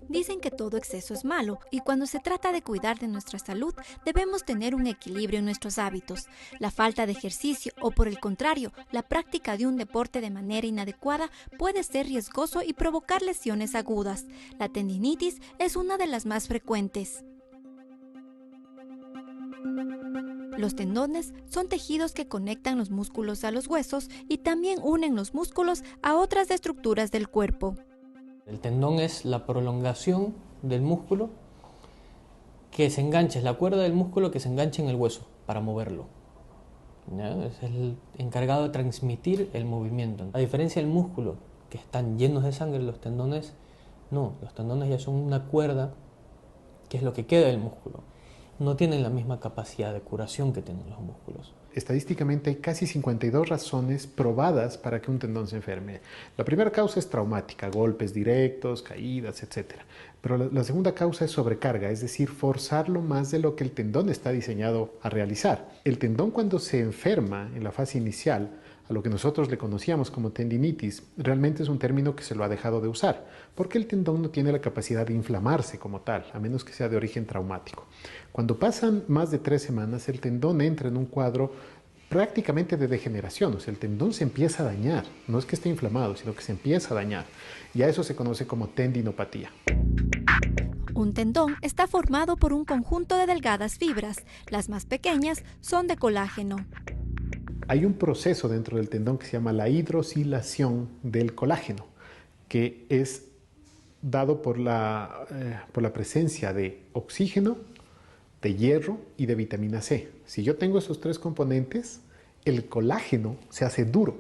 Dicen que todo exceso es malo y cuando se trata de cuidar de nuestra salud debemos tener un equilibrio en nuestros hábitos. La falta de ejercicio o por el contrario, la práctica de un deporte de manera inadecuada puede ser riesgoso y provocar lesiones agudas. La tendinitis es una de las más frecuentes. Los tendones son tejidos que conectan los músculos a los huesos y también unen los músculos a otras estructuras del cuerpo. El tendón es la prolongación del músculo que se engancha, es la cuerda del músculo que se engancha en el hueso para moverlo. ¿Ya? Es el encargado de transmitir el movimiento. A diferencia del músculo, que están llenos de sangre, los tendones no. Los tendones ya son una cuerda que es lo que queda del músculo. No tienen la misma capacidad de curación que tienen los músculos. Estadísticamente hay casi 52 razones probadas para que un tendón se enferme. La primera causa es traumática, golpes directos, caídas, etc. Pero la segunda causa es sobrecarga, es decir, forzarlo más de lo que el tendón está diseñado a realizar. El tendón cuando se enferma en la fase inicial, a lo que nosotros le conocíamos como tendinitis, realmente es un término que se lo ha dejado de usar, porque el tendón no tiene la capacidad de inflamarse como tal, a menos que sea de origen traumático. Cuando pasan más de 3 semanas, el tendón entra en un cuadro prácticamente de degeneración, o sea, el tendón se empieza a dañar, no es que esté inflamado, sino que se empieza a dañar, y a eso se conoce como tendinopatía. Un tendón está formado por un conjunto de delgadas fibras, las más pequeñas son de colágeno. Hay un proceso dentro del tendón que se llama la hidrosilación del colágeno, que es dado por la presencia de oxígeno, de hierro y de vitamina C. Si yo tengo esos 3 componentes, el colágeno se hace duro,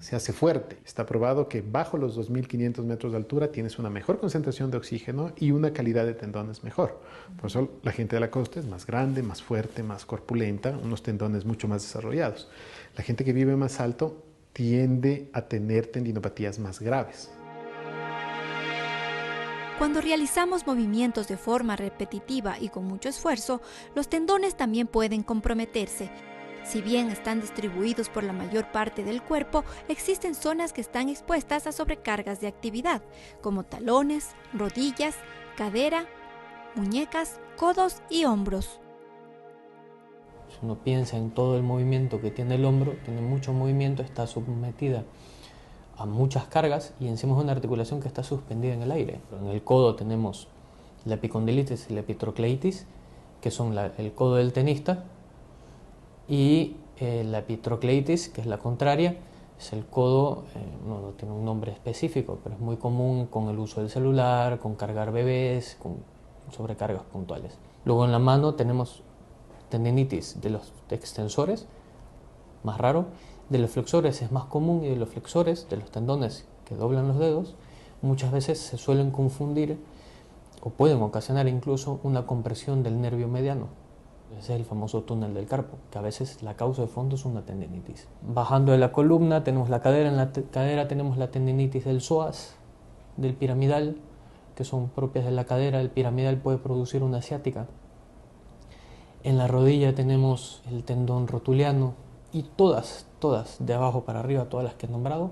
se hace fuerte. Está probado que bajo los 2.500 metros de altura tienes una mejor concentración de oxígeno y una calidad de tendones mejor. Por eso la gente de la costa es más grande, más fuerte, más corpulenta, unos tendones mucho más desarrollados. La gente que vive más alto tiende a tener tendinopatías más graves. Cuando realizamos movimientos de forma repetitiva y con mucho esfuerzo, los tendones también pueden comprometerse. Si bien están distribuidos por la mayor parte del cuerpo, existen zonas que están expuestas a sobrecargas de actividad, como talones, rodillas, cadera, muñecas, codos y hombros. Si uno piensa en todo el movimiento que tiene el hombro, tiene mucho movimiento, está sometida a muchas cargas y encima es una articulación que está suspendida en el aire. En el codo tenemos la epicondilitis y la epitrocleitis, que son el codo del tenista, y la epitrocleitis, que es la contraria, es el codo, no tiene un nombre específico, pero es muy común con el uso del celular, con cargar bebés, con sobrecargas puntuales. Luego en la mano tenemos tendinitis de los extensores, más raro, de los flexores es más común, y de los flexores, de los tendones que doblan los dedos, muchas veces se suelen confundir o pueden ocasionar incluso una compresión del nervio mediano. Ese es el famoso túnel del carpo, que a veces la causa de fondo es una tendinitis. Bajando de la columna tenemos la cadera, en la cadera tenemos la tendinitis del psoas, del piramidal, que son propias de la cadera. El piramidal puede producir una ciática. En la rodilla tenemos el tendón rotuliano y todas de abajo para arriba, todas las que he nombrado,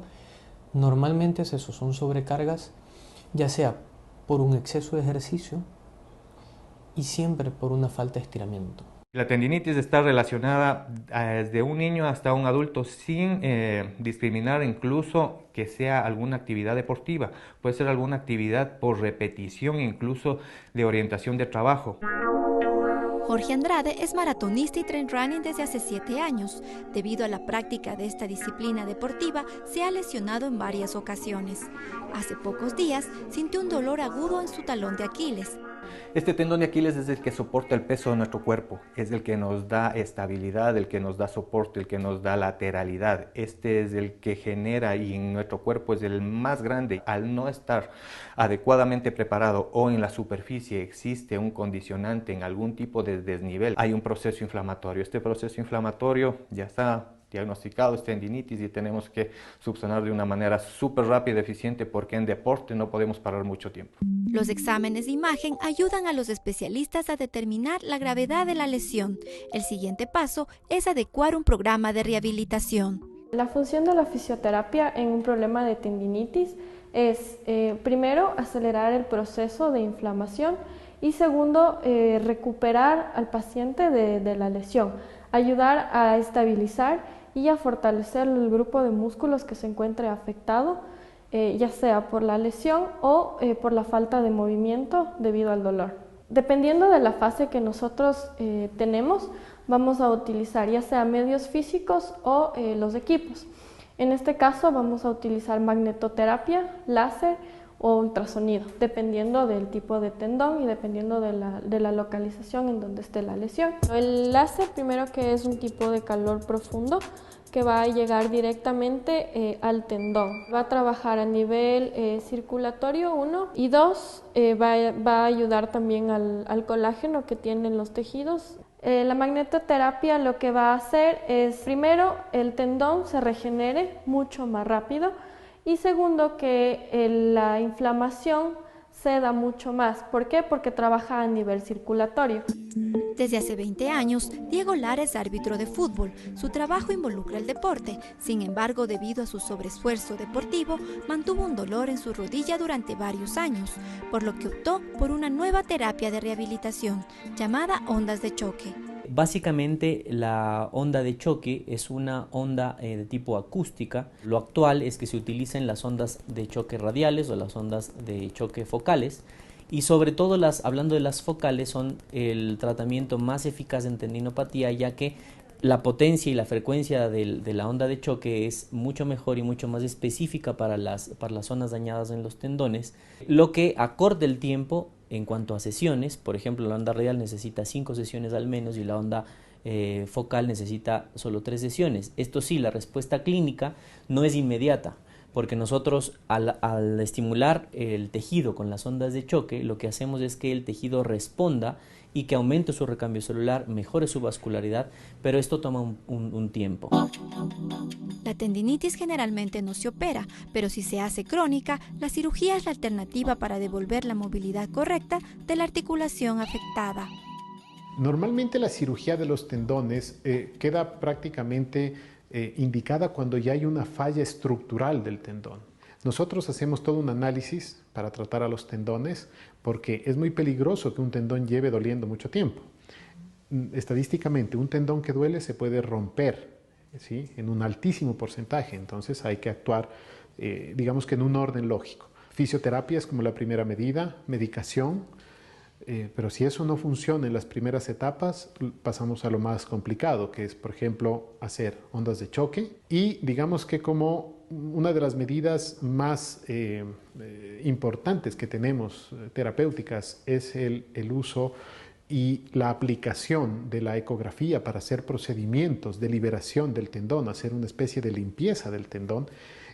normalmente es eso, son sobrecargas, ya sea por un exceso de ejercicio y siempre por una falta de estiramiento. La tendinitis está relacionada desde un niño hasta un adulto sin discriminar incluso que sea alguna actividad deportiva. Puede ser alguna actividad por repetición, incluso de orientación de trabajo. Jorge Andrade es maratonista y trail running desde hace 7 años. Debido a la práctica de esta disciplina deportiva, se ha lesionado en varias ocasiones. Hace pocos días sintió un dolor agudo en su talón de Aquiles. Este tendón de Aquiles es el que soporta el peso de nuestro cuerpo, es el que nos da estabilidad, el que nos da soporte, el que nos da lateralidad. Este es el que genera, y en nuestro cuerpo es el más grande. Al no estar adecuadamente preparado o en la superficie existe un condicionante en algún tipo de desnivel, hay un proceso inflamatorio. Este proceso inflamatorio ya está diagnosticado, es tendinitis, y tenemos que subsanar de una manera súper rápida y eficiente, porque en deporte no podemos parar mucho tiempo. Los exámenes de imagen ayudan a los especialistas a determinar la gravedad de la lesión. El siguiente paso es adecuar un programa de rehabilitación. La función de la fisioterapia en un problema de tendinitis es, primero, acelerar el proceso de inflamación y segundo, recuperar al paciente de la lesión, ayudar a estabilizar y a fortalecer el grupo de músculos que se encuentre afectado, ya sea por la lesión o por la falta de movimiento debido al dolor. Dependiendo de la fase que nosotros tenemos, vamos a utilizar ya sea medios físicos o los equipos. En este caso vamos a utilizar magnetoterapia, láser o ultrasonido, dependiendo del tipo de tendón y dependiendo de la localización en donde esté la lesión. El láser, primero, que es un tipo de calor profundo que va a llegar directamente al tendón. Va a trabajar a nivel circulatorio, 1, y 2, va a ayudar también al colágeno que tienen los tejidos. La magnetoterapia lo que va a hacer es, primero, el tendón se regenere mucho más rápido y segundo, que la inflamación ceda mucho más. ¿Por qué? Porque trabaja a nivel circulatorio. Desde hace 20 años, Diego Lara es árbitro de fútbol. Su trabajo involucra el deporte. Sin embargo, debido a su sobreesfuerzo deportivo, mantuvo un dolor en su rodilla durante varios años, por lo que optó por una nueva terapia de rehabilitación, llamada ondas de choque. Básicamente la onda de choque es una onda de tipo acústica. Lo actual es que se utilizan las ondas de choque radiales o las ondas de choque focales, y sobre todo hablando de las focales, son el tratamiento más eficaz en tendinopatía, ya que la potencia y la frecuencia de la onda de choque es mucho mejor y mucho más específica para las zonas dañadas en los tendones, lo que acorta el tiempo en cuanto a sesiones. Por ejemplo, la onda radial necesita 5 sesiones al menos y la onda focal necesita solo 3 sesiones. Esto sí, la respuesta clínica no es inmediata, porque nosotros al estimular el tejido con las ondas de choque, lo que hacemos es que el tejido responda y que aumente su recambio celular, mejore su vascularidad, pero esto toma un tiempo. La tendinitis generalmente no se opera, pero si se hace crónica, la cirugía es la alternativa para devolver la movilidad correcta de la articulación afectada. Normalmente la cirugía de los tendones queda prácticamente indicada cuando ya hay una falla estructural del tendón. Nosotros hacemos todo un análisis para tratar a los tendones porque es muy peligroso que un tendón lleve doliendo mucho tiempo. Estadísticamente, un tendón que duele se puede romper, ¿sí?, en un altísimo porcentaje, entonces hay que actuar, digamos que en un orden lógico. Fisioterapia es como la primera medida, medicación, pero si eso no funciona en las primeras etapas, pasamos a lo más complicado, que es, por ejemplo, hacer ondas de choque. Y digamos que como una de las medidas más importantes que tenemos terapéuticas es el uso y la aplicación de la ecografía para hacer procedimientos de liberación del tendón, hacer una especie de limpieza del tendón.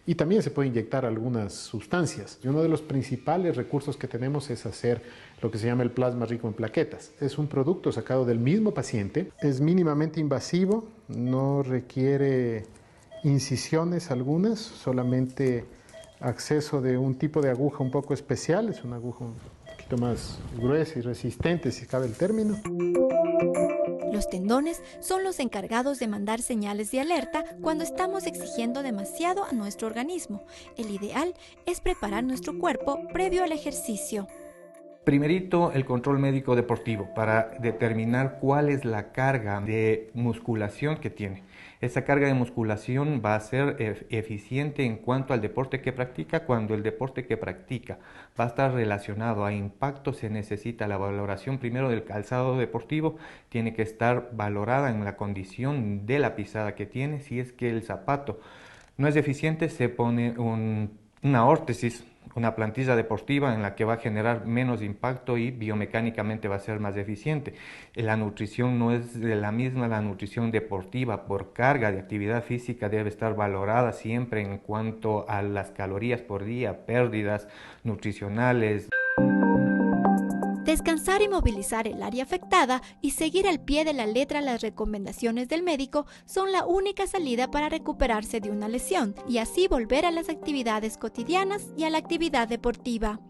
Y también se puede inyectar algunas sustancias. Y uno de los principales recursos que tenemos es hacer lo que se llama el plasma rico en plaquetas. Es un producto sacado del mismo paciente, es mínimamente invasivo, no requiere incisiones algunas, solamente acceso de un tipo de aguja un poco especial, es una aguja un poquito más gruesa y resistente, si cabe el término. Los tendones son los encargados de mandar señales de alerta cuando estamos exigiendo demasiado a nuestro organismo. El ideal es preparar nuestro cuerpo previo al ejercicio. Primerito, el control médico deportivo para determinar cuál es la carga de musculación que tiene. Esa carga de musculación va a ser eficiente en cuanto al deporte que practica. Cuando el deporte que practica va a estar relacionado a impacto, se necesita la valoración primero del calzado deportivo. Tiene que estar valorada en la condición de la pisada que tiene. Si es que el zapato no es eficiente, se pone una órtesis, una plantilla deportiva en la que va a generar menos impacto y biomecánicamente va a ser más eficiente. La nutrición no es la misma, la nutrición deportiva por carga de actividad física debe estar valorada siempre en cuanto a las calorías por día, pérdidas nutricionales. Descansar y movilizar el área afectada y seguir al pie de la letra las recomendaciones del médico son la única salida para recuperarse de una lesión y así volver a las actividades cotidianas y a la actividad deportiva.